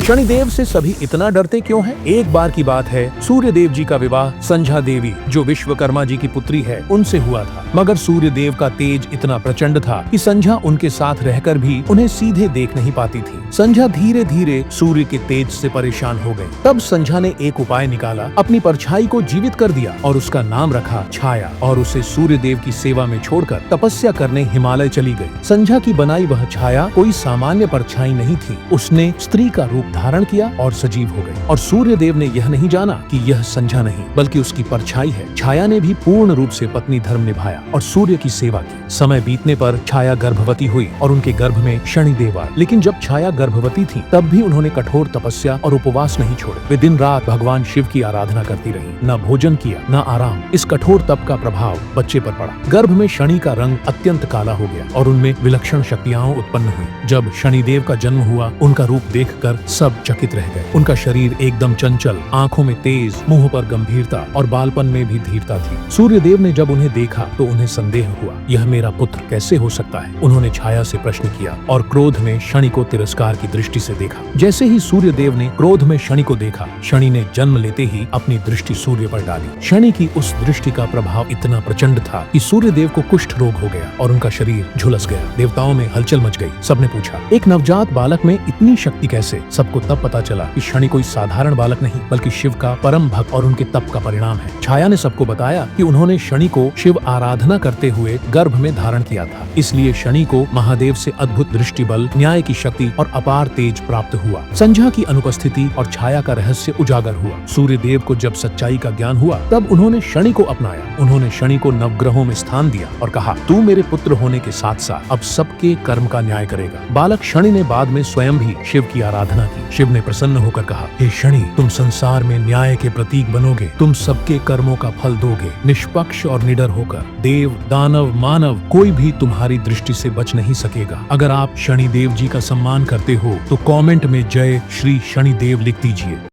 शनिदेव से सभी इतना डरते क्यों हैं? एक बार की बात है, सूर्य देव जी का विवाह संझा देवी जो विश्वकर्मा जी की पुत्री है उनसे हुआ था। मगर सूर्य देव का तेज इतना प्रचंड था कि संझा उनके साथ रहकर भी उन्हें सीधे देख नहीं पाती थी। संझा धीरे धीरे सूर्य के तेज से परेशान हो गई। तब संझा ने एक उपाय निकाला, अपनी परछाई को जीवित कर दिया और उसका नाम रखा छाया, और उसे सूर्य देव की सेवा में छोड़कर तपस्या करने हिमालय चली गई। संझा की बनाई वह छाया कोई सामान्य परछाई नहीं थी। उसने स्त्री का रूप धारण किया और सजीव हो गई। और सूर्य देव ने यह नहीं जाना कि यह संझा नहीं बल्कि उसकी परछाई है। छाया ने भी पूर्ण रूप से पत्नी धर्म निभाया और सूर्य की सेवा की। समय बीतने पर छाया गर्भवती हुई और उनके गर्भ में शनिदेव आए। लेकिन जब छाया गर्भवती थी तब भी उन्होंने कठोर तपस्या और उपवास नहीं छोड़े। वे दिन रात भगवान शिव की आराधना करती रही, न भोजन किया न आराम। इस कठोर तप का प्रभाव बच्चे पर पड़ा। गर्भ में शनि का रंग अत्यंत काला हो गया और उनमें विलक्षण शक्तियां उत्पन्न हुई। जब शनिदेव का जन्म हुआ, उनका रूप देखकर सब चकित रह गए। उनका शरीर एकदम चंचल, आंखों में तेज, मुंह पर गंभीरता और बालपन में भी धीरता थी। सूर्य देव ने जब उन्हें देखा तो उन्हें संदेह हुआ, यह मेरा पुत्र कैसे हो सकता है? उन्होंने छाया से प्रश्न किया और क्रोध में शनि को तिरस्कार की दृष्टि से देखा। जैसे ही सूर्य देव ने क्रोध में शनि को देखा, शनि ने जन्म लेते ही अपनी दृष्टि सूर्य पर डाली। शनि की उस दृष्टि का प्रभाव इतना प्रचंड था कि सूर्य देव को कुष्ठ रोग हो गया और उनका शरीर झुलस गया। देवताओं में हलचल मच गई। सबने पूछा, एक नवजात बालक में इतनी शक्ति कैसे? सबको तब पता चला कि शनि कोई साधारण बालक नहीं बल्कि शिव का परम भक्त और उनके तप का परिणाम है। छाया ने सबको बताया कि उन्होंने शनि को शिव आराधना करते हुए गर्भ में धारण किया था, इसलिए शनि को महादेव से अद्भुत दृष्टि बल, न्याय की शक्ति और अपार तेज प्राप्त हुआ। संझा की अनुपस्थिति और छाया का रहस्य उजागर हुआ। सूर्य देव को जब सच्चाई का ज्ञान हुआ तब उन्होंने शनि को अपनाया। उन्होंने शनि को नवग्रहों में स्थान दिया और कहा, तू मेरे पुत्र होने के साथ साथ अब सबके कर्म का न्याय करेगा। बालक शनि ने बाद में स्वयं भी शिव की आराधना की। शिव ने प्रसन्न होकर कहा, हे शनि, तुम संसार में न्याय के प्रतीक बनोगे। तुम सबके कर्मों का फल दोगे। निष्पक्ष और निडर होकर देव, दानव, मानव कोई भी तुम्हारी दृष्टि से बच नहीं सकेगा। अगर आप शनि देव जी का सम्मान करते हो तो कमेंट में जय श्री शनि देव लिख दीजिए।